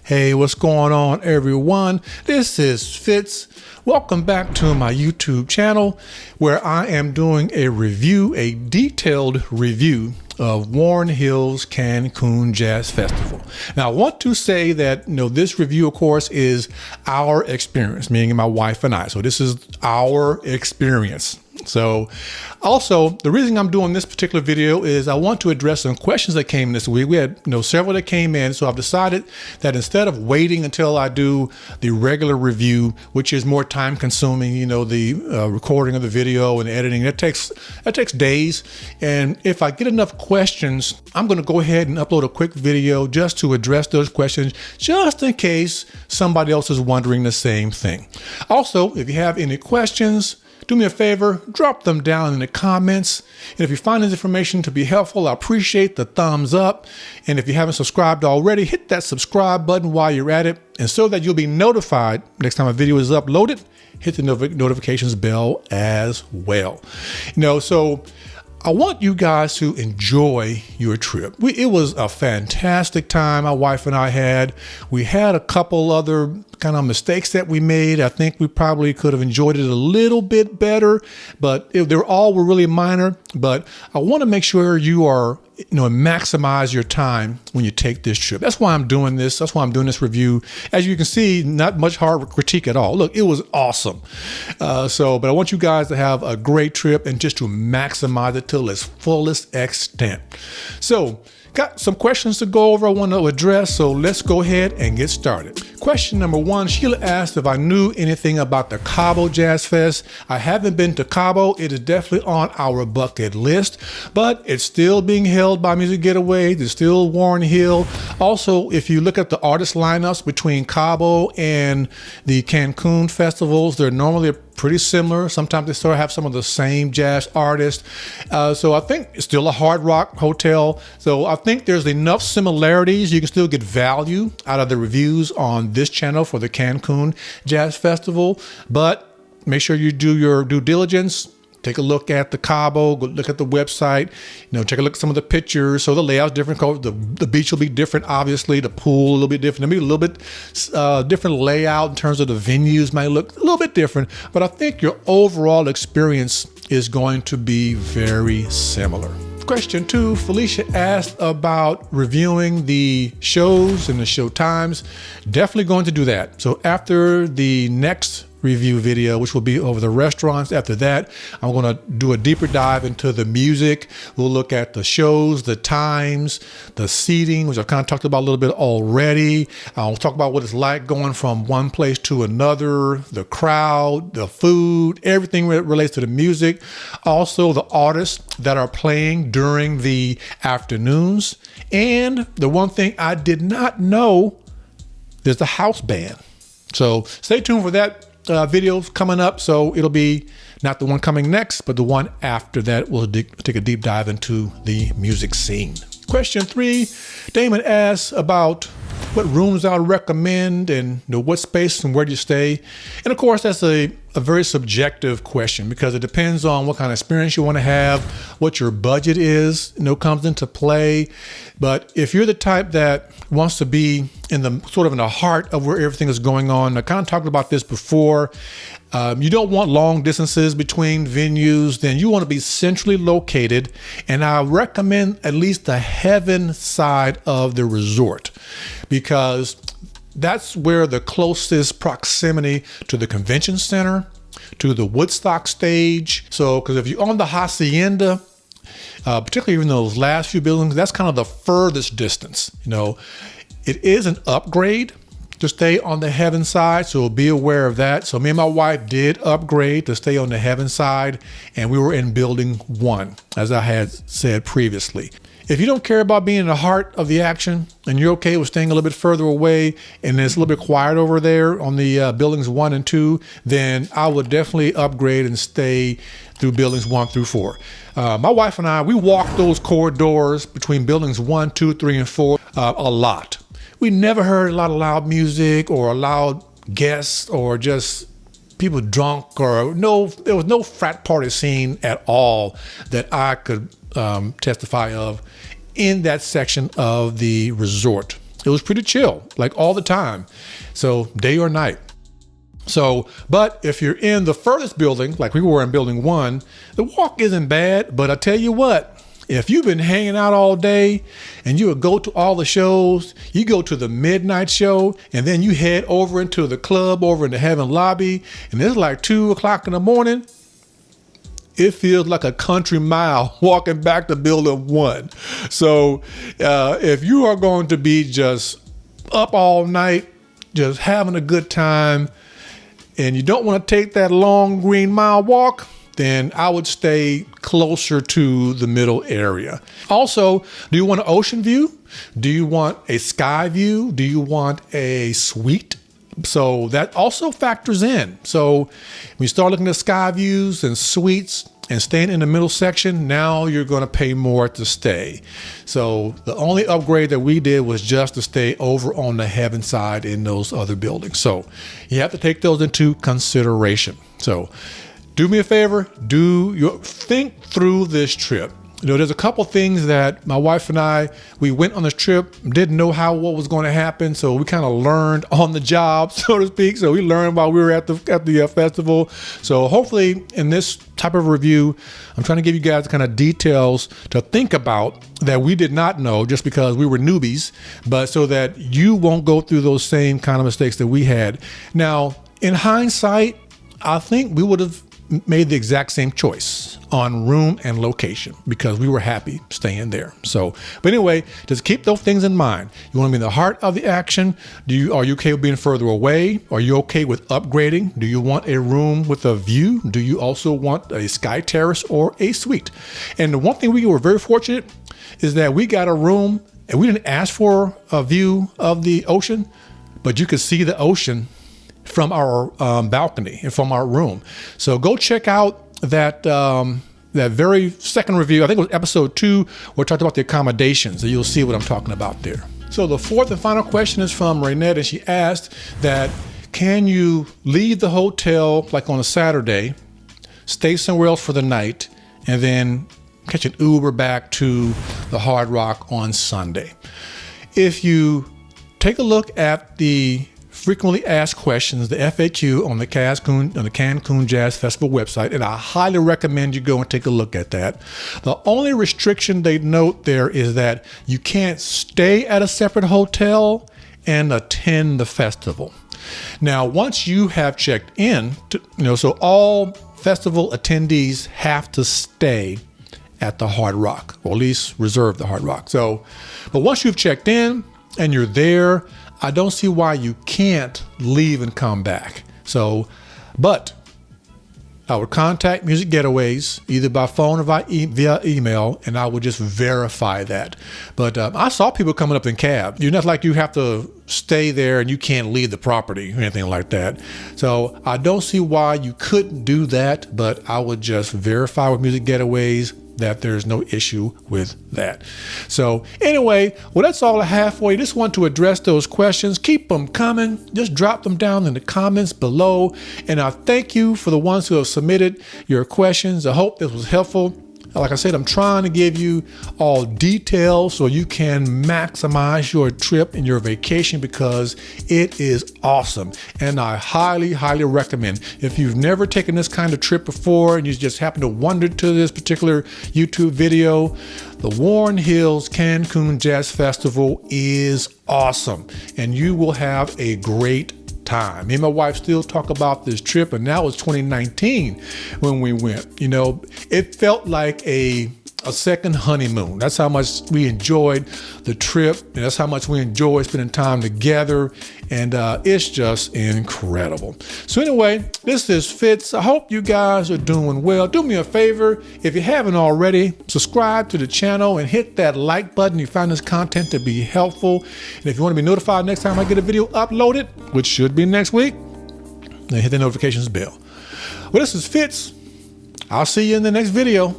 Hey, what's going on, everyone? This is Fitz. Welcome back to my YouTube channel where I am doing a review, a detailed review of Warren Hill's Cancun Jazz Festival. Now, I want to say that, this review, of course, is our experience, meaning my wife and I. So this is our experience. So also, the reason I'm doing this particular video is I want to address some questions that came this week. We had several that came in, so I've decided that instead of waiting until I do the regular review, which is more time consuming, the recording of the video and editing, that takes days. And if I get enough questions, I'm going to go ahead and upload a quick video just to address those questions, just in case somebody else is wondering the same thing. Also, if you have any questions, do me a favor, drop them down in the comments. And if you find this information to be helpful, I appreciate the thumbs up. And if you haven't subscribed already, hit that subscribe button while you're at it. And so that you'll be notified next time a video is uploaded, hit the notifications bell as well. So I want you guys to enjoy your trip. It was a fantastic time my wife and I had. We had a couple other kind of mistakes that we made. I think we probably could have enjoyed it a little bit better, but they all were really minor. But I want to make sure you are, maximize your time when you take this trip. That's why I'm doing this. That's why I'm doing this review. As you can see, not much hard critique at all. Look, it was awesome. But I want you guys to have a great trip and just to maximize it to its fullest extent. So, got some questions to go over I want to address, so let's go ahead and get started. Question number one, Sheila asked if I knew anything about the Cabo Jazz Fest. I haven't been to Cabo. It is definitely on our bucket list, but it's still being held by Music Getaway. There's still Warren Hill. Also, if you look at the artist lineups between Cabo and the Cancun festivals, they're normally pretty similar. Sometimes they sort of have some of the same jazz artists. So I think it's still a hard rock hotel. So I think there's enough similarities. You can still get value out of the reviews on this channel for the Cancun Jazz Festival, but make sure you do your due diligence. Take a look at the Cabo, go look at the website, take a look at some of the pictures. So the layout's different. The beach will be different, obviously. The pool a little bit different. Maybe a little bit different layout in terms of the venues might look a little bit different. But I think your overall experience is going to be very similar. Question two, Felicia asked about reviewing the shows and the show times. Definitely going to do that. So after the next review video, which will be over the restaurants. After that, I'm going to do a deeper dive into the music. We'll look at the shows, the times, the seating, which I've kind of talked about a little bit already. I'll talk about what it's like going from one place to another, the crowd, the food, everything that relates to the music. Also, the artists that are playing during the afternoons. And the one thing I did not know, there's a house band. So stay tuned for that. Videos coming up, so it'll be not the one coming next, but the one after that. We'll take a deep dive into the music scene. Question three, Damon asks about what rooms I would recommend and what space and where do you stay. And of course, that's a very subjective question because it depends on what kind of experience you want to have, what your budget is, comes into play. But if you're the type that wants to be in the heart of where everything is going on, I kind of talked about this before. You don't want long distances between venues, then you want to be centrally located. And I recommend at least the heaven side of the resort because that's where the closest proximity to the convention center, to the Woodstock stage. So, because if you're on the Hacienda, particularly even those last few buildings, that's kind of the furthest distance. It is an upgrade to stay on the heaven side, so be aware of that. So me and my wife did upgrade to stay on the heaven side, and we were in building 1, as I had said previously. If you don't care about being in the heart of the action and you're okay with staying a little bit further away and it's a little bit quiet over there on the buildings 1 and 2, then I would definitely upgrade and stay through buildings 1 through 4. My wife and I, we walked those corridors between buildings 1, 2, 3, and 4 a lot. We never heard a lot of loud music or loud guests or just people drunk or there was no frat party scene at all that I could testify of in that section of the resort. it was pretty chill, like all the time. So day or night. So, but if you're in the furthest building, like we were in building 1, the walk isn't bad. But I tell you what, if you've been hanging out all day and you would go to all the shows, you go to the midnight show and then you head over into the club over in the Heaven lobby, and it's like 2 o'clock in the morning, it feels like a country mile walking back to building 1. So if you are going to be just up all night, just having a good time, and you don't want to take that long Green Mile walk, then I would stay closer to the middle area. Also, do you want an ocean view? Do you want a sky view? Do you want a suite? So that also factors in. So when you start looking at sky views and suites and staying in the middle section, now you're going to pay more to stay. So the only upgrade that we did was just to stay over on the Heaven side in those other buildings. So you have to take those into consideration. So do me a favor, think through this trip. You know, there's a couple things that my wife and I, we went on this trip, didn't know what was going to happen. So we kind of learned on the job, so to speak. So we learned while we were at the festival. So hopefully in this type of review, I'm trying to give you guys kind of details to think about that we did not know just because we were newbies, but so that you won't go through those same kind of mistakes that we had. Now, in hindsight, I think we would have made the exact same choice on room and location because we were happy staying there. So, but anyway, just keep those things in mind. You want to be in the heart of the action. Are you okay with being further away? Are you okay with upgrading? Do you want a room with a view? Do you also want a sky terrace or a suite? And the one thing we were very fortunate is that we got a room and we didn't ask for a view of the ocean, but you could see the ocean from our balcony and from our room. So go check out that very second review. I think it was episode 2, where we talked about the accommodations, and you'll see what I'm talking about there. So the fourth and final question is from Raynette, and she asked that, can you leave the hotel like on a Saturday, stay somewhere else for the night, and then catch an Uber back to the Hard Rock on Sunday? If you take a look at the frequently asked questions, the FAQ on the Cancun Jazz Festival website, and I highly recommend you go and take a look at that. The only restriction they note there is that you can't stay at a separate hotel and attend the festival. Now, once you have checked in, so all festival attendees have to stay at the Hard Rock, or at least reserve the Hard Rock. So, but once you've checked in and you're there, I don't see why you can't leave and come back. So, but I would contact Music Getaways either by phone or via email, and I would just verify that. But I saw people coming up in cab. You're not like you have to stay there and you can't leave the property or anything like that. So I don't see why you couldn't do that, but I would just verify with Music Getaways that there's no issue with that. So anyway, well, that's all I have for you. Just want to address those questions. Keep them coming. Just drop them down in the comments below. And I thank you for the ones who have submitted your questions. I hope this was helpful. Like I said, I'm trying to give you all details so you can maximize your trip and your vacation because it is awesome. And I highly, highly recommend, if you've never taken this kind of trip before and you just happen to wander to this particular YouTube video, the Warren Hills Cancun Jazz Festival is awesome and you will have a great time. Me and my wife still talk about this trip, and that was 2019 when we went. It felt like a second honeymoon. That's how much we enjoyed the trip, and that's how much we enjoy spending time together, and it's just incredible. So anyway, this is Fitz. I hope you guys are doing well. Do me a favor, if you haven't already, subscribe to the channel and hit that like button. You found this content to be helpful, and if you want to be notified next time I get a video uploaded, which should be next week, then hit the notifications bell. Well, this is Fitz. I'll see you in the next video.